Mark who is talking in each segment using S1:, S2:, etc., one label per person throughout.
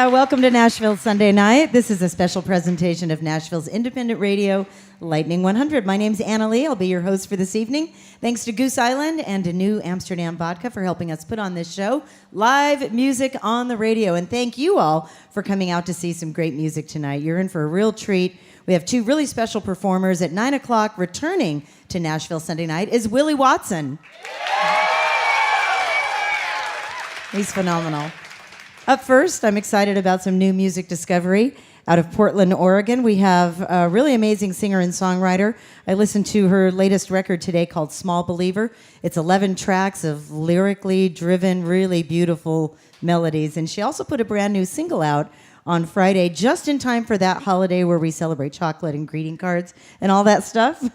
S1: Welcome to Nashville Sunday Night. This is a special presentation of Nashville's independent radio, Lightning 100. My name's Anna Lee. I'll be your host for this evening. Thanks to Goose Island and to New Amsterdam Vodka for helping us put on this show. Live music on the radio. And thank you all for coming out to see some great music tonight. You're in for a real treat. We have two really special performers at 9 o'clock. Returning to Nashville Sunday Night is Willie Watson. He's phenomenal. Up first, I'm excited about some new music discovery. Out of Portland, Oregon, we have a really amazing singer and songwriter. I listened to her latest record today called Small Believer. It's 11 tracks of lyrically driven, really beautiful melodies. And she also put a brand new single out on Friday, just in time for that holiday where we celebrate chocolate and greeting cards and all that stuff.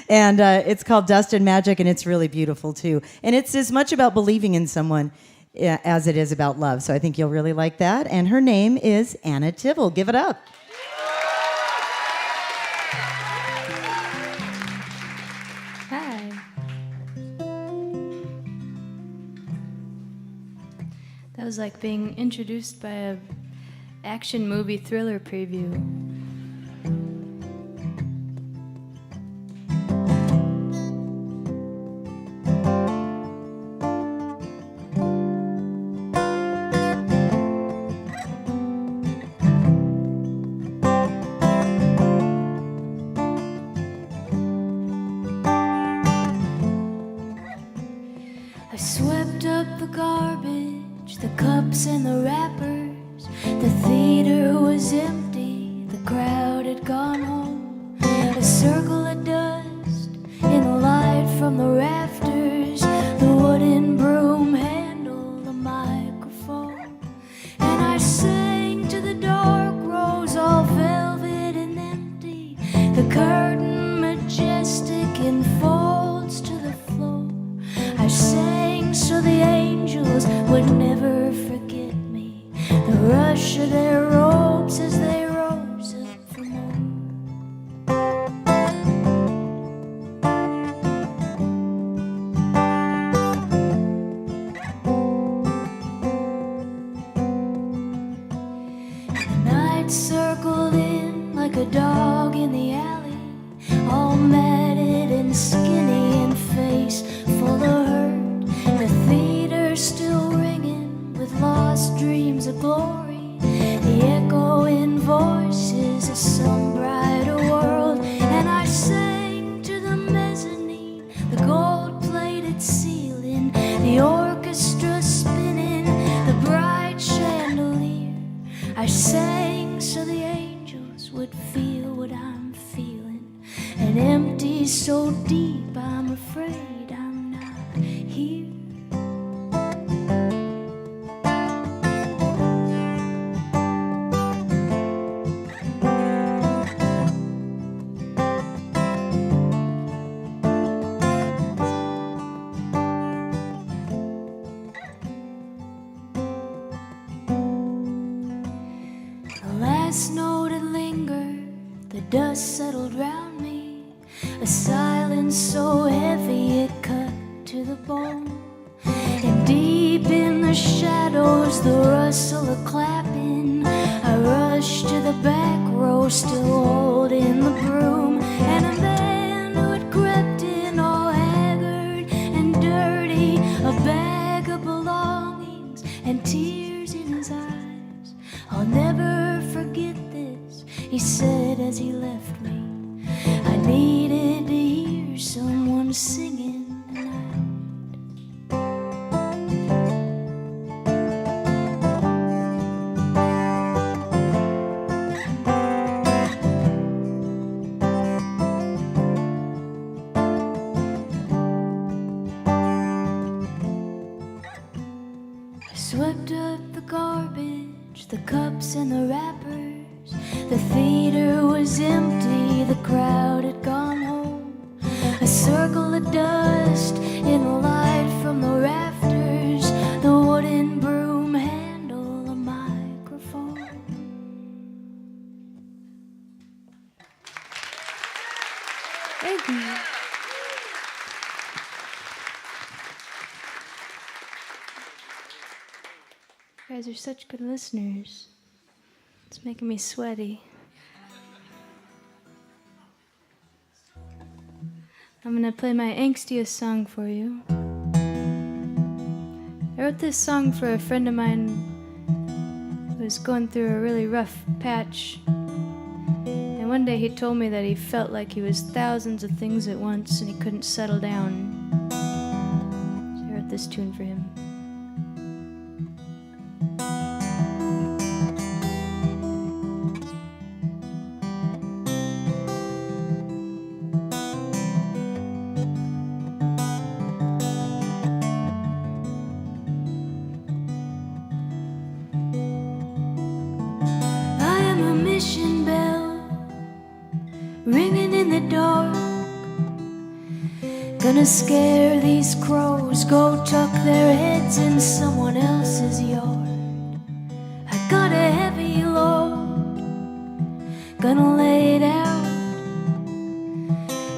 S1: And it's called Dust and Magic, and it's really beautiful, too. And it's as much about believing in someone as it is about love. So I think you'll really like that. And her name is Anna Tivel. Give it up.
S2: Hi. That was like being introduced by a action movie thriller preview.
S3: I swept up the garbage, the cups and the wrappers. The theater was empty, the crowd had gone home. A circle of dust in the light from the rafters. The wooden broom handled the microphone. And I sang to the dark rose, all velvet and empty. The curtain majestic in folds to the floor. I sang so the angels would never forget me. The rush of their robes as they rose up for more. And the night circled in like a dog in the alley, all matted and skinny and face full of hurt. The theater still ringing with lost dreams of glory, the echoing voices of some brighter world. And I sang to the mezzanine, the gold-plated ceiling, the orchestra spinning, the bright chandelier. I sang so the angels would feel what I'm feeling, an empty so deep I'm afraid I'm not here. The last note had lingered, the dust settled round me, a silence so heavy it cut to the bone. And deep in the shadows, the rustle of clapping, I rushed to the back row, still holding the broom. And a man who had crept in all haggard and dirty, a bag of belongings and tears in his eyes. I'll never forget this, he said as he left me. I needed to hear someone singing tonight. I swept up the garbage, the cups and the wrappers. The theater was empty, the crowd had gone home. A circle of dust in the light from the rafters. The wooden broom handle a microphone.
S2: Thank you. You guys are such good listeners. It's making me sweaty. I'm gonna play my angstiest song for you. I wrote this song for a friend of mine who was going through a really rough patch. And one day he told me that he felt like he was thousands of things at once and he couldn't settle down. So I wrote this tune for him.
S3: Ringing in the dark, gonna scare these crows, go tuck their heads in someone else's yard. I got a heavy load, gonna lay it out.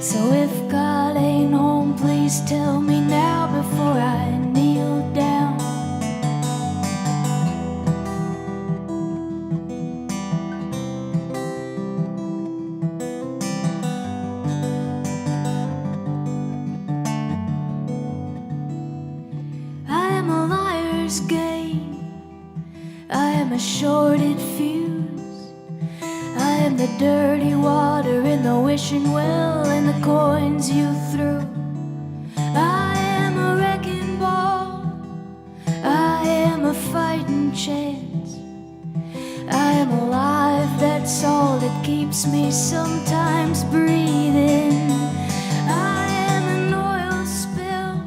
S3: So if God ain't home, please tell me now before I kneel down. A shorted fuse. I am the dirty water in the wishing well and the coins you threw. I am a wrecking ball. I am a fighting chance. I am alive, that's all that keeps me sometimes breathing. I am an oil spill,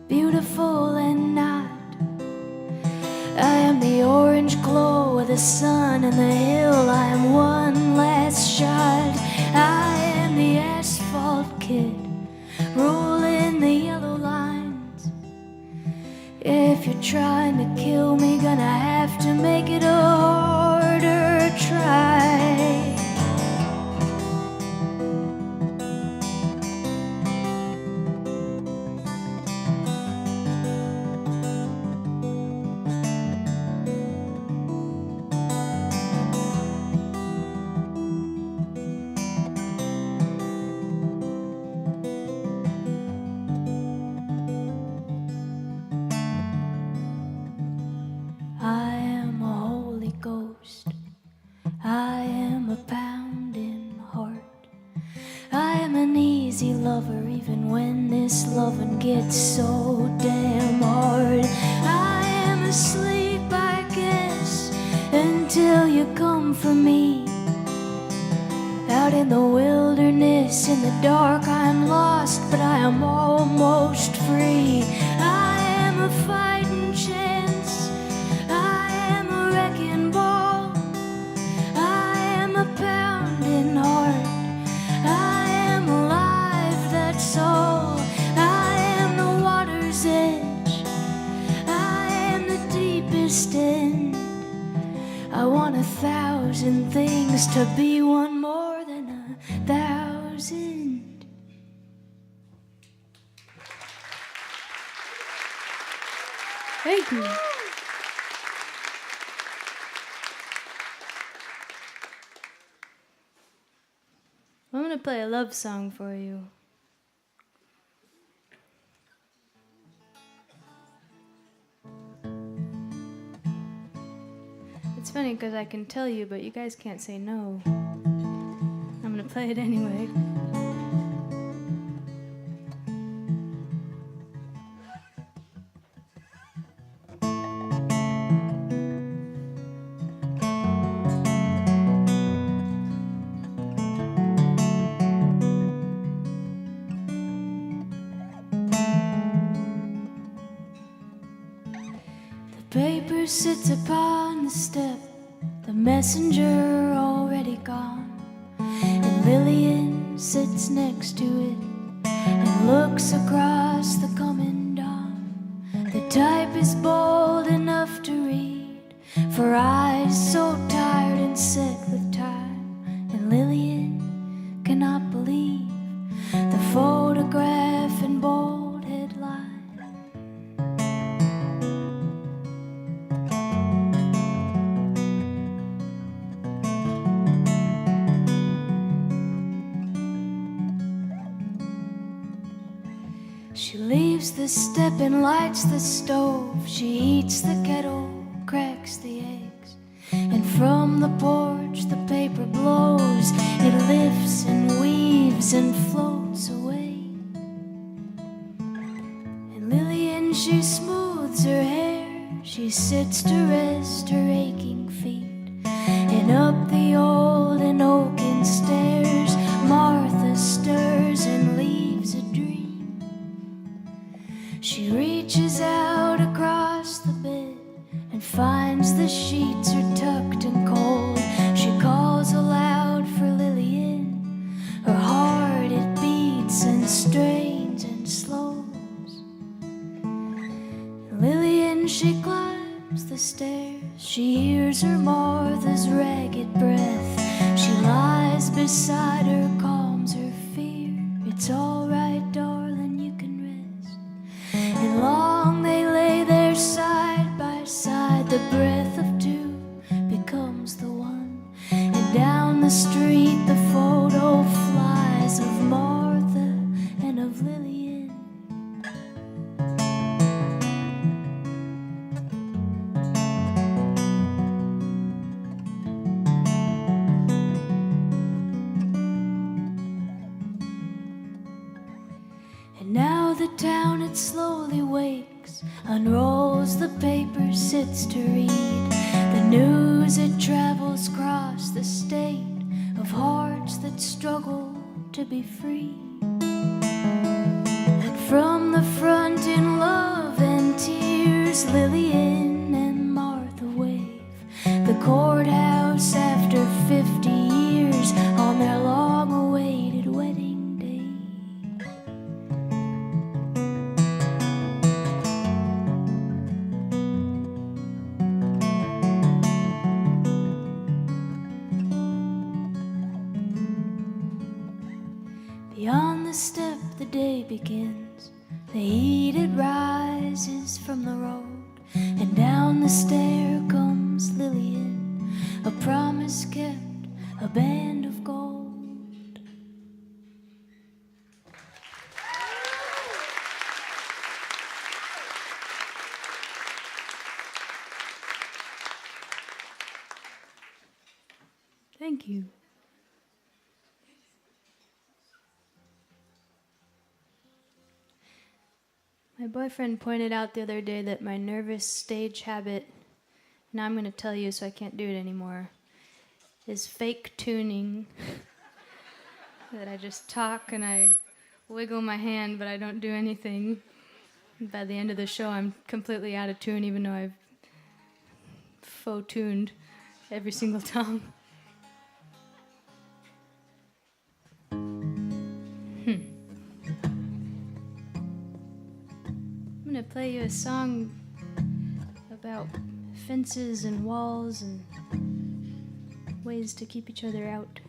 S3: beautiful and not. I am the orange glow of the sun and the hill. I am one last shot. I am the asphalt kid, rolling the yellow lines. If you're trying to kill me, gonna have to make it a harder try. I am a pounding heart. I am an easy lover even when this loving gets so damn hard. I am asleep, I guess, until you come for me. Out in the wilderness, in the dark, I'm lost, but I am almost free. I am a fighting chance. I am a wrecking ball. I am a pounding heart. I am alive, that's all. I am the water's edge. I am the deepest end. I want 1,000 things to be one more than 1,000.
S2: Thank you. I'm gonna play a love song for you. It's funny because I can tell you, but you guys can't say no. I'm gonna play it anyway.
S3: Paper sits upon the step, the messenger already gone, and Lillian sits next to it and looks across the coming dawn. The type is bold enough to read, for eyes so tired and set with time, and Lillian cannot believe the photograph in bold headline. the step and lights the stove. She heats the kettle, cracks the eggs, and from the porch the paper blows. It lifts and weaves and floats away. And Lillian, she smooths her hair, she sits to rest her aching feet. And up the old and oaken stairs Martha stirs and leaves a dream. She reaches out across the bed and finds the sheets are tucked and cold. She calls aloud for Lillian. Her heart, it beats and strains and slows. And Lillian, she climbs the stairs. She hears her Martha's ragged breath. She lies beside her, calms her fear. It's all right, darling, you can rest. And long they lay there side by side. The breath of two becomes the one. And down the street the photo flies of Martha and of Lillian. And now the town, it slowly wakes, unrolls the paper, sits to read the news. It travels across the state of hearts that struggle to be free. And from the front in love and tears, Lillian and Martha wave the courthouse after 50 years on their long-awaited wedding day. Beyond the step the day begins. The heat, it rises from the road, and down the stair comes Lillian, a promise kept, a band of gold.
S2: Thank you. My boyfriend pointed out the other day that my nervous stage habit, now I'm going to tell you so I can't do it anymore, is fake tuning. That I just talk and I wiggle my hand, but I don't do anything. By the end of the show, I'm completely out of tune, even though I've faux tuned every single time. I'm going to play you a song about fences and walls and ways to keep each other out.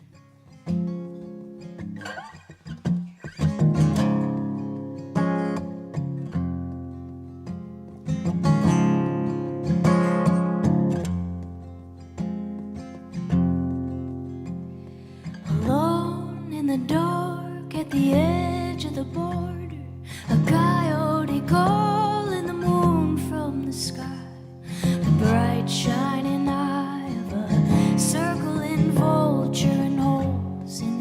S3: Alone in the dark at the edge of the border, a coyote calling the moon from the sky, the bright shining eye of a circling vulture and holes in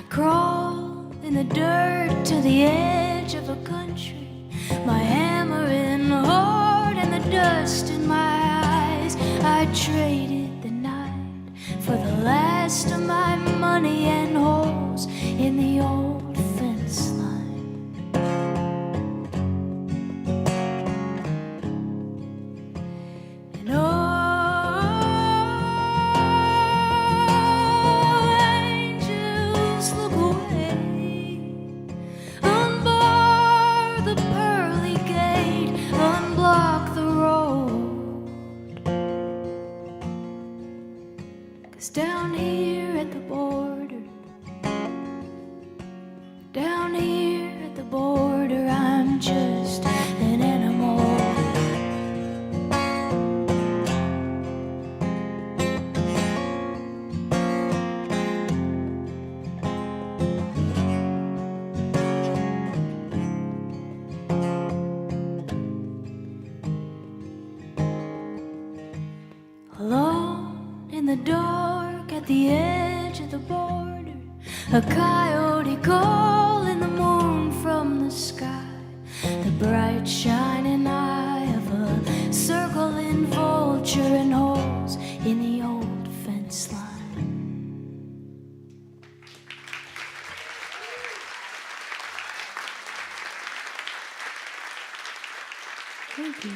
S3: crawl in the dirt to the edge of a country, my hammering heart and the dust in my eyes. I traded the night for the last of my money and holes in the old fence line. And angels, look away, unbar the pearly gate, unblock the road. 'Cause down here at the border, down here at the border, I'm just an animal. Alone in the dark at the edge of the border, a coyote call in the moon from the sky, the bright shining eye of a circling vulture and holes in the old fence line.
S2: Thank you.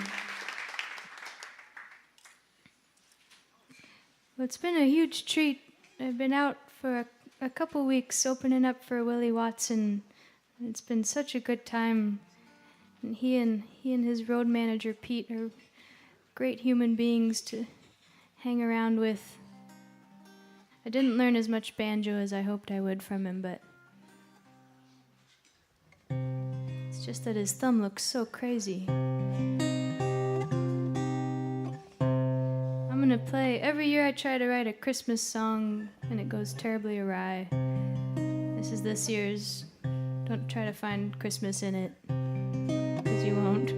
S2: Well, it's been a huge treat. I've been out for a couple weeks opening up for Willie Watson. It's been such a good time. And he and his road manager Pete are great human beings to hang around with. I didn't learn as much banjo as I hoped I would from him, but it's just that his thumb looks so crazy. I'm gonna play. Every year I try to write a Christmas song and it goes terribly awry. This is this year's. Don't try to find Christmas in it, because you won't.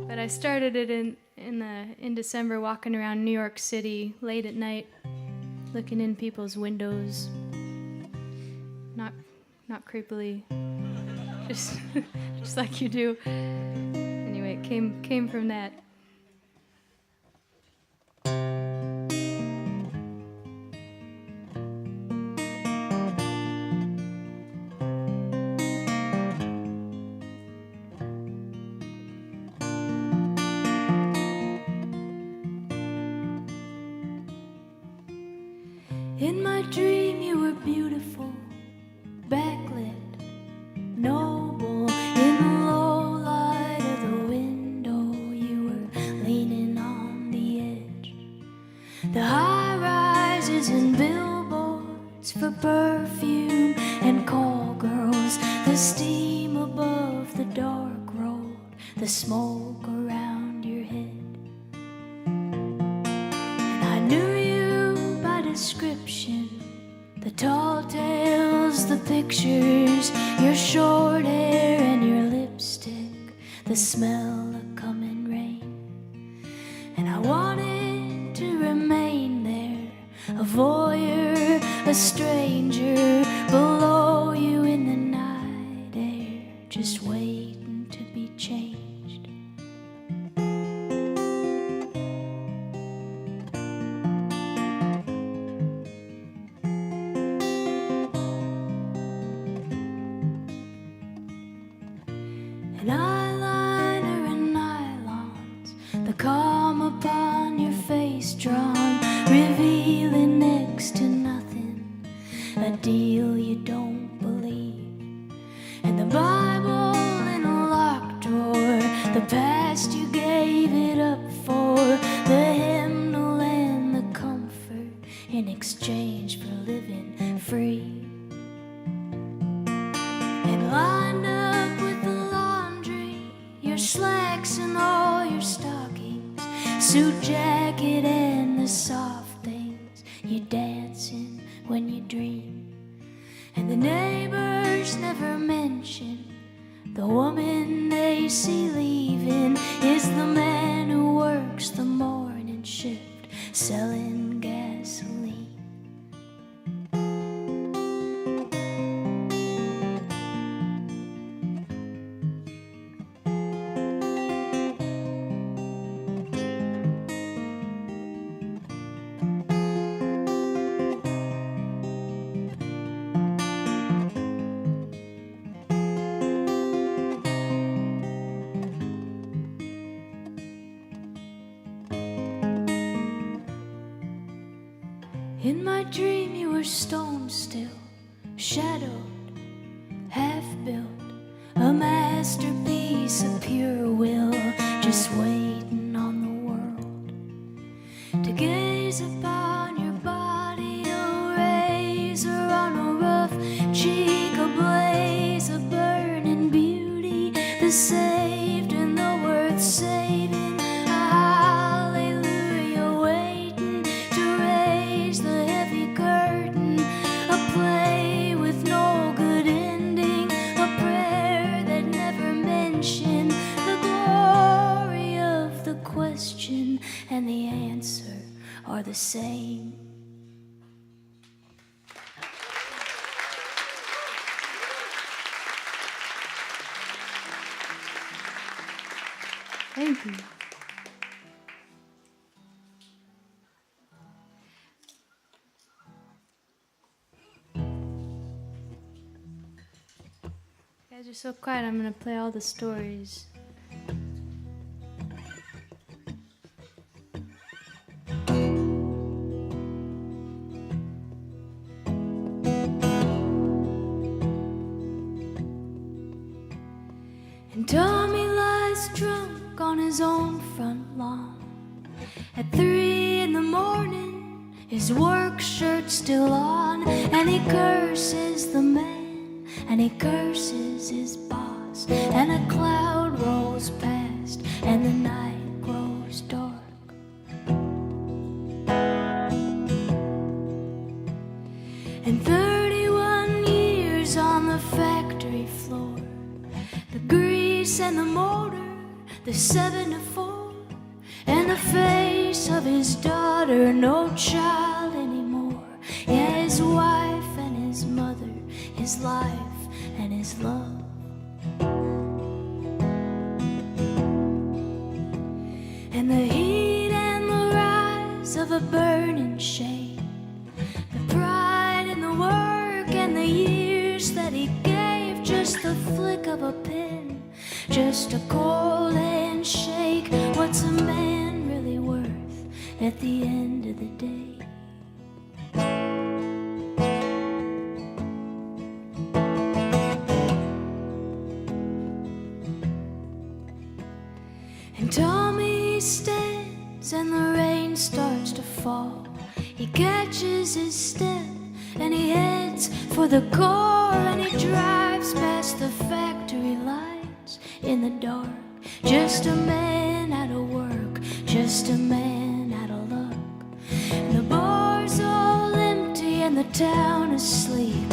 S2: But I started it in December, walking around New York City late at night, looking in people's windows. Not creepily, just like you do. Anyway, it came from that.
S3: In my dream you were beautiful, backlit, noble. In the low light of the window you were leaning on the edge. The high rises and billboards for perfume and call girls, the steam above the dark road, the smoke around your head. And I knew you by description, the tall tales, the pictures, your short hair and your lipstick, the smell of coming rain. And I wanted to remain there, a voyeur, a stranger, below you in the night air, just waiting to be changed. An eyeliner and nylons, the calm upon your face drawn, revealing next to nothing, a deal you don't believe. And the Bible in a locked drawer, the past you gave it up for, the hymnal and the comfort in exchange for living free. And lined up with the laundry, your slacks and all your stockings, suit jacket and the soft things you dance in when you dream. And the neighbors never mention the woman they see leaving is the man who works the morning shift selling gasoline. In my dream you were stone still, shadowed, half-built, a masterpiece of pure will, just waiting on the world to gaze upon your body, a razor on a rough cheek, a blaze of burning beauty, the saved and the worth saving, a hallelujah waiting to raise the heavy curtain, a play with no good ending, a prayer that never mentioned the glory of the question, and the answer are the same.
S2: Thank you. You guys are so quiet, I'm gonna play all the stories.
S3: And Tommy lies drunk on his own front lawn at 3 in the morning, his work shirt still on, and he curses the man, and he curses his boss, and a cloud rolls past, and the night grows dark. And 31 years on the factory floor, the grease and the motor, the 7 to 4, and the face of his daughter, no child anymore. Yeah, his wife and his mother, his life and his love. And the heat and the rise of a burning shame, the pride and the work and the years that he gave, just the flick of a pen, just a cold handshake. What's a man really worth at the end of the day? And Tommy stands and the rain starts to fall. He catches his step and he heads for the car, and he drives past the factory lights in the dark. Just a man out of work, just a man out of luck. And the bar's all empty and the town asleep.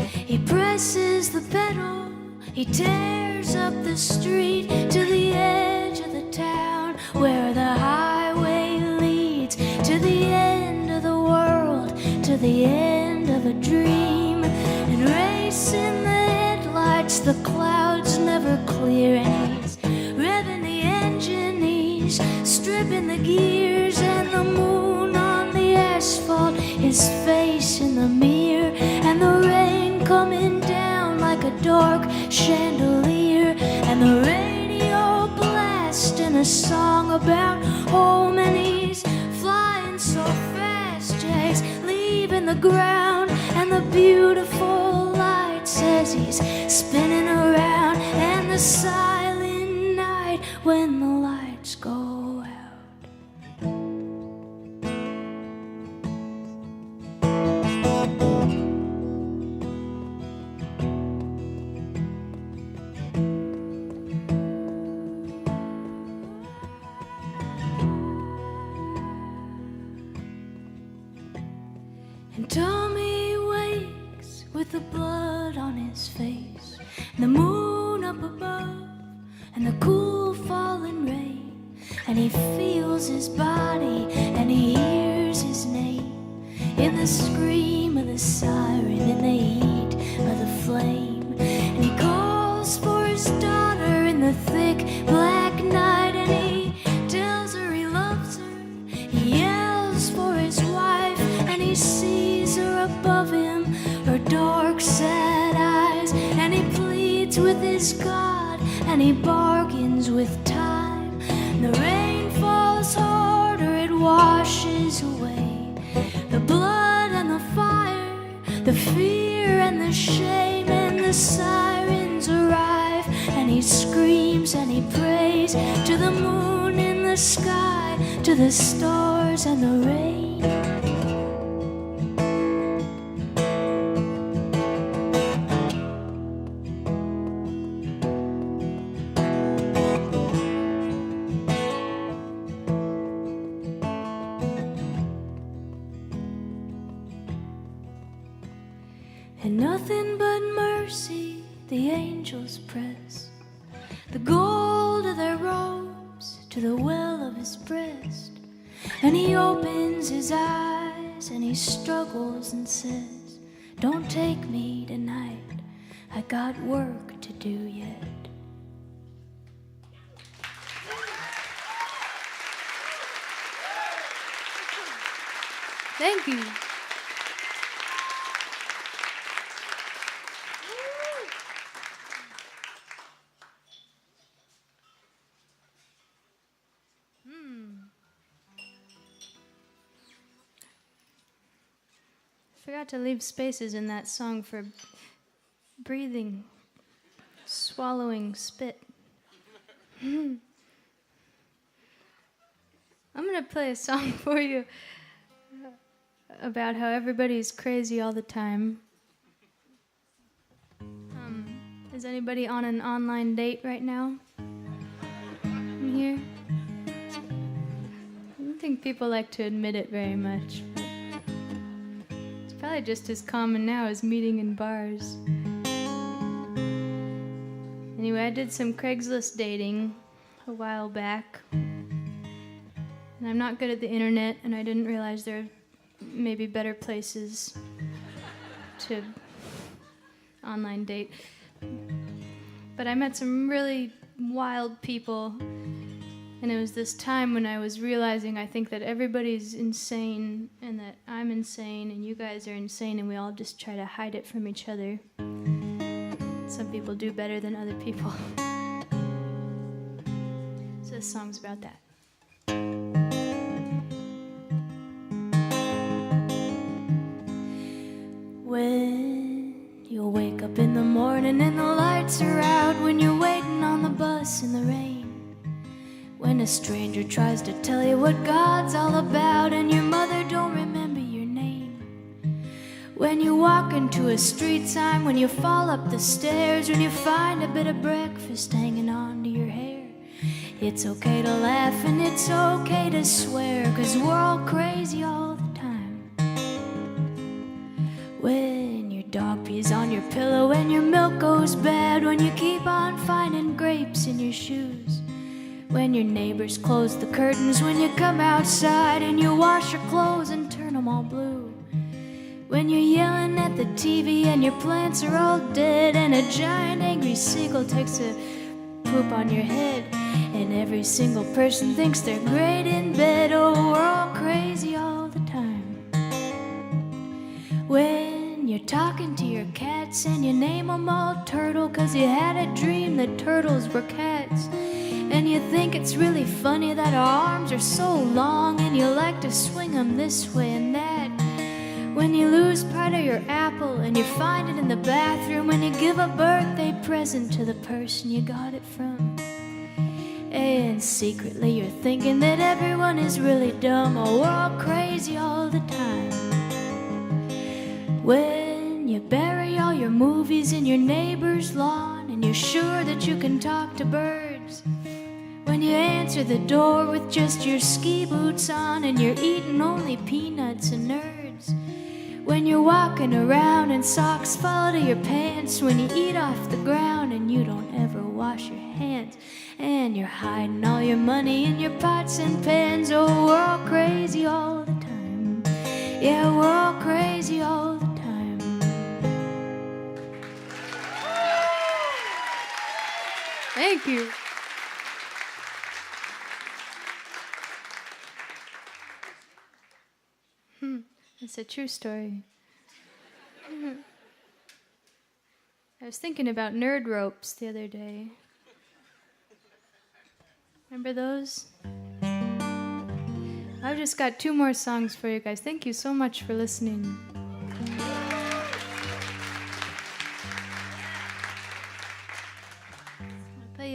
S3: He presses the pedal, he tears up the street to the edge of the town where the highway leads to the end of the world, to the end of a dream. And racing the headlights, the clouds never clear, and he's revving the engine, he's stripping the gears, and the moon on the asphalt, his face in the mirror, and the rain coming down like a dark chandelier, and the radio blasting a song about home, and he's flying so fast, yeah, he's leaving the ground, and the beautiful lights as he's spinning around, and the silent night when the lights go out. And Tommy wakes with the blood on his face, and the moon up above, and the cool falling rain, and he feels his body, and he hears his name in the scream of the siren, in the heat of the flame. And he calls for his daughter in the thick black night, and he tells her he loves her. He yells for his wife, and he sees her above him, her dark sad eyes, and he pleads with his God, and he bargains with time. And the rain falls harder, it washes away the blood The fear and the shame and the sirens arrive, and he screams and he prays to the moon in the sky, to the stars and the rain. And nothing but mercy the angels press, the gold of their robes to the well of his breast. And he opens his eyes and he struggles and says, don't take me tonight, I got work to do yet.
S2: Thank you. Forgot to leave spaces in that song for breathing, swallowing, spit. I'm gonna play a song for you about how everybody's crazy all the time. Is anybody on an online date right now? In here? I don't think people like to admit it very much. It's probably just as common now as meeting in bars. Anyway, I did some Craigslist dating a while back. And I'm not good at the internet, and I didn't realize there are maybe better places to online date. But I met some really wild people, and it was this time when I was realizing I think that everybody's insane, and that I'm insane, and you guys are insane, and we all just try to hide it from each other. Some people do better than other people. So this song's about that.
S3: When you wake up in the morning and the lights are out, when you're waiting on the bus in the rain, when a stranger tries to tell you what God's all about and your mother don't remember your name, when you walk into a street sign, when you fall up the stairs, when you find a bit of breakfast hanging on to your hair, it's okay to laugh and it's okay to swear, 'cause we're all crazy all the time. When your dog pees on your pillow and your milk goes bad, when you keep on finding grapes in your shoes, when your neighbors close the curtains, when you come outside and you wash your clothes and turn them all blue, when you're yelling at the TV and your plants are all dead and a giant angry seagull takes a poop on your head, and every single person thinks they're great in bed. Oh, we're all crazy all the time. When you're talking to your cats and you name them all Turtle 'cause you had a dream that turtles were cats, and you think it's really funny that our arms are so long and you like to swing them this way and that. When you lose part of your apple and you find it in the bathroom, when you give a birthday present to the person you got it from, and secretly you're thinking that everyone is really dumb. Oh, we're all crazy all the time. When you bury all your movies in your neighbor's lawn and you're sure that you can talk to birds, when you answer the door with just your ski boots on and you're eating only peanuts and nerds, when you're walking around and socks fall to your pants, when you eat off the ground and you don't ever wash your hands, and you're hiding all your money in your pots and pans. Oh, we're all crazy all the time. Yeah, we're all crazy all the time.
S2: Thank you. It's a true story. I was thinking about nerd ropes the other day. Remember those? I've just got 2 more songs for you guys. Thank you so much for listening.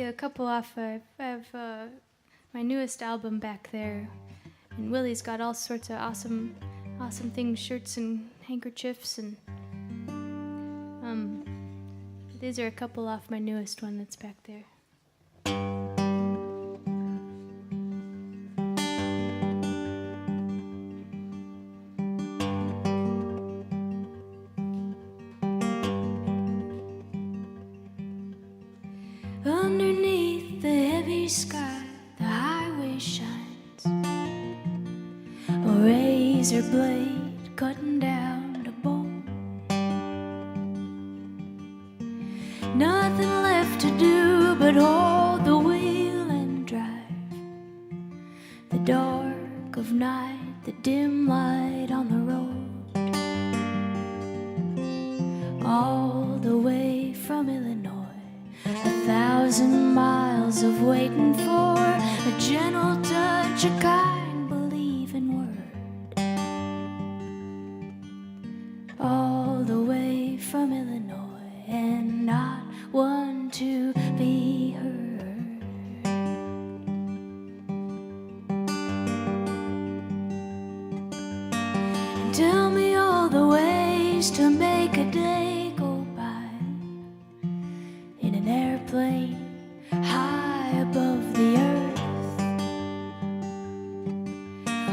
S2: you a couple off. I have my newest album back there, and Willie's got all sorts of awesome things, shirts and handkerchiefs, and these are a couple off my newest one that's back there.
S3: Underneath the heavy sky, the highway shines, a razor blade cutting down the bone. Nothing left to do but hold the wheel and drive. The dark of night, the dim light on the road, all the way from Illinois. 1,000 miles of waiting for a gentle touch, a kind believing word. All the way from Illinois, and not one to be heard. And tell me all the ways to make a day go by in an airplane high above the earth,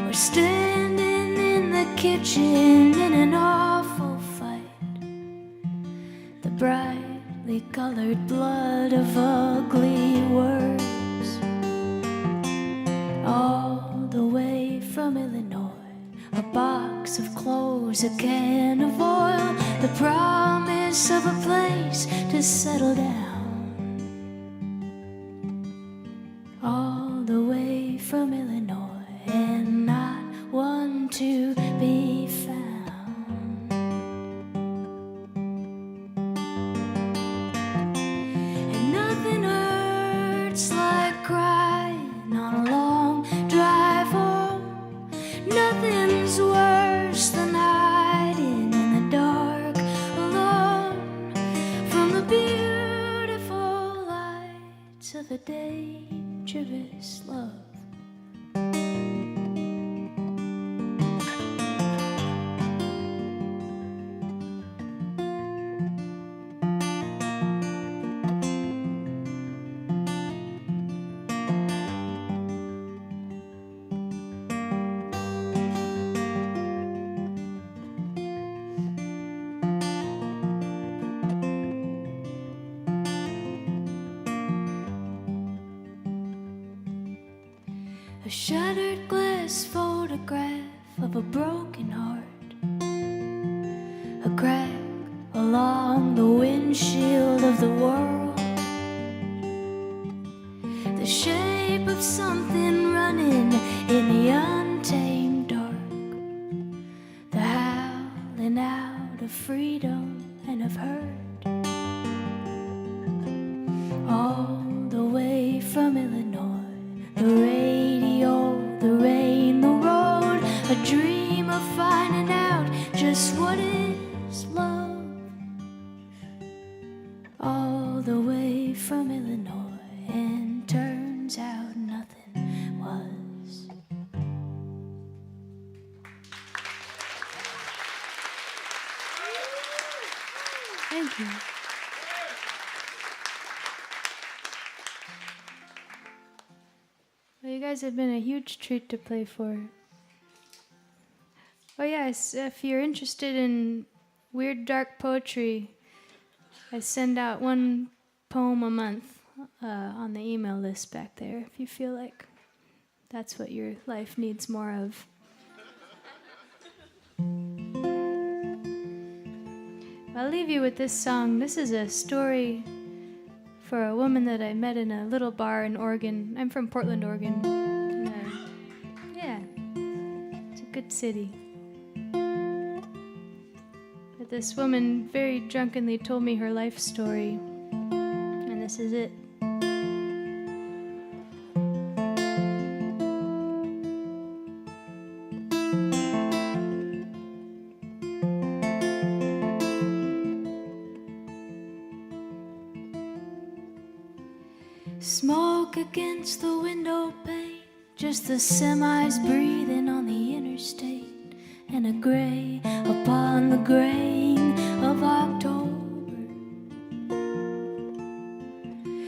S3: or standing in the kitchen in an awful fight, the brightly colored blood of ugly words. All the way from Illinois, a box of clothes, a can of oil, the promise of a place to settle down. All the way from Illinois, and not one to be found. And nothing hurts like crying on a long drive home. Nothing's worse than hiding in the dark alone from the beautiful lights of a dangerous love. A shattered glass photograph of a broken heart, a crack along the windshield of the world, the shape of something running in the untamed dark, the howling out of freedom and of hurt. All the way from Illinois, the radio, the rain, the road, a dream of finding out just what is love. All the way from Illinois, and turns out nothing was.
S2: Thank you. Well, you guys have been a huge treat to play for. Oh yes, if you're interested in weird dark poetry, I send out one poem a month on the email list back there if you feel like that's what your life needs more of. I'll leave you with this song. This is a story for a woman that I met in a little bar in Oregon. I'm from Portland, Oregon. Yeah, it's a good city. But this woman very drunkenly told me her life story, and this is it.
S3: walk against the window pane, just the semis breathing on the interstate, and a gray upon the graying of October.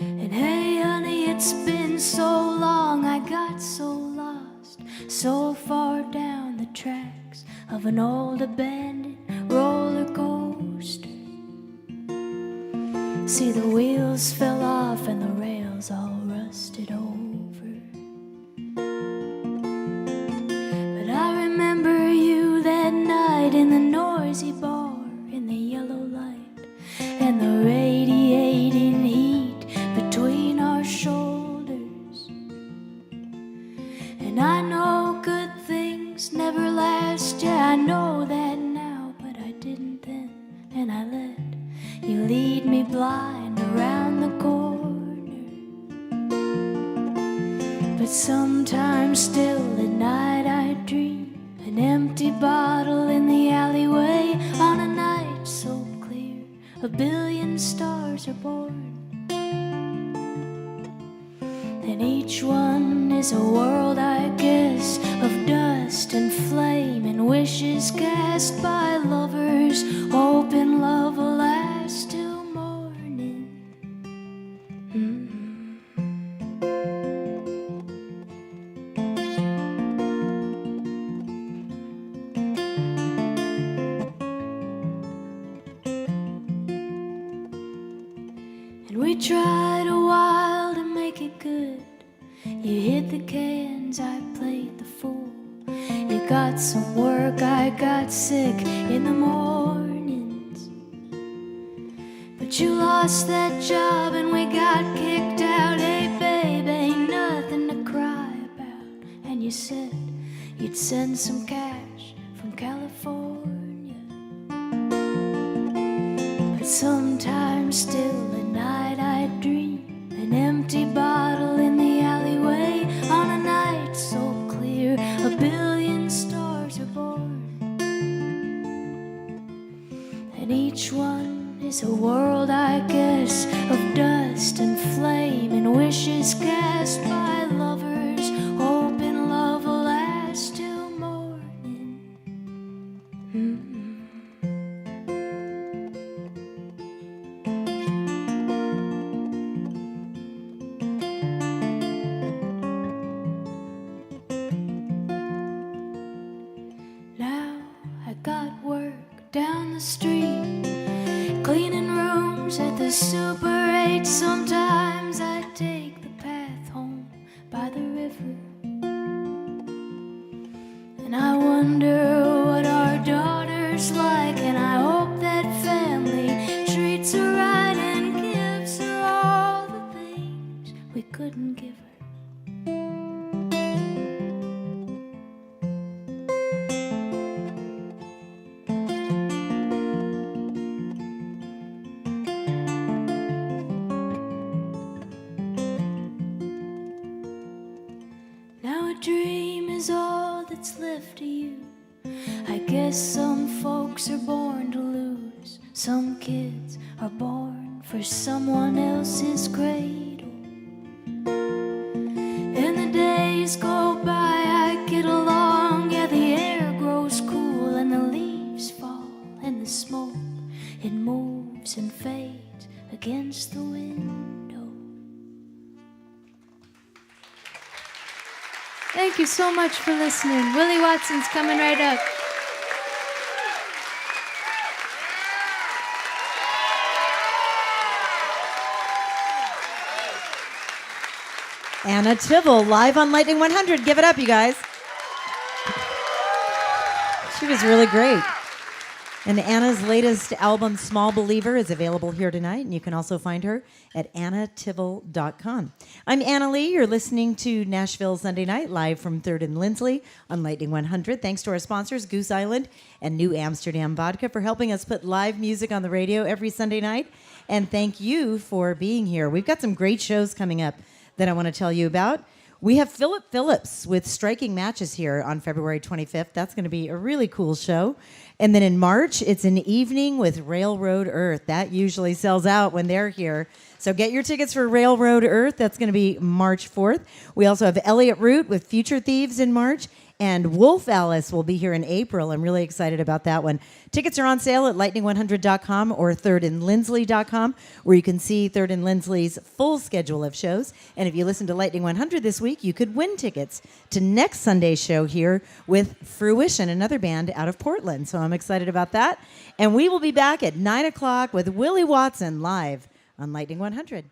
S3: And hey honey, it's been so long, I got so lost, so far down the tracks of an old abandoned roller coaster. See, the wheels fell off and the rails all rusted over. But I remember you that night in the noisy bar, in the yellow light and the radiating heat between our shoulders. And I know good things never last, yeah, I know that now, but I didn't then, and I let you lead me blind around the corner. But sometimes still at night I dream an empty bottle in the alleyway on a night so clear a billion stars are born. And each one is a world, I guess, of dust and flame and wishes cast by lovers, hoping love will last till morning. And we tried a while to make it good. You hit the cans, I played the fool. You got some work, I got sick in the mornings. But you lost that job and we got kicked out. Hey babe, ain't nothing to cry about. And you said you'd send some cash from California. But sometimes still at night I dream an empty bottle in the alleyway on a night so clear a billion stars are born. And each one is a world, I guess, of dust and flame and wishes cast by lovers, hoping love will last till morning. Now I got work down the street, cleaning rooms at the Super 8. Sometimes I take the path home by the river, and I wonder what our daughter's like, and I hope that family treats her right and gives her all the things we couldn't give her. Now a dream is all that's left of you. I guess some folks are born to lose. Some kids are born for someone else's cradle. And the days go by, I get along. Yeah, the air grows cool and the leaves fall, and the smoke, it moves and fades against the window.
S2: Thank you so much for listening. Willie Watson's coming right up.
S1: Anna Tivel, live on Lightning 100. Give it up, you guys. She was really great. And Anna's latest album, Small Believer, is available here tonight, and you can also find her at annativel.com. I'm Anna Lee. You're listening to Nashville Sunday Night, live from 3rd and Lindsley on Lightning 100. Thanks to our sponsors, Goose Island and New Amsterdam Vodka, for helping us put live music on the radio every Sunday night. And thank you for being here. We've got some great shows coming up that I want to tell you about. We have Philip Phillips with Striking Matches here on February 25th. That's going to be a really cool show. And then in March, it's an evening with Railroad Earth. That usually sells out when they're here. So get your tickets for Railroad Earth. That's going to be March 4th. We also have Elliot Root with Future Thieves in March. And Wolf Alice will be here in April. I'm really excited about that one. Tickets are on sale at lightning100.com or thirdandlindsley.com, where you can see Third and Lindsley's full schedule of shows. And if you listen to Lightning 100 this week, you could win tickets to next Sunday's show here with Fruition, another band out of Portland. So I'm excited about that. And we will be back at 9 o'clock with Willie Watson live on Lightning 100.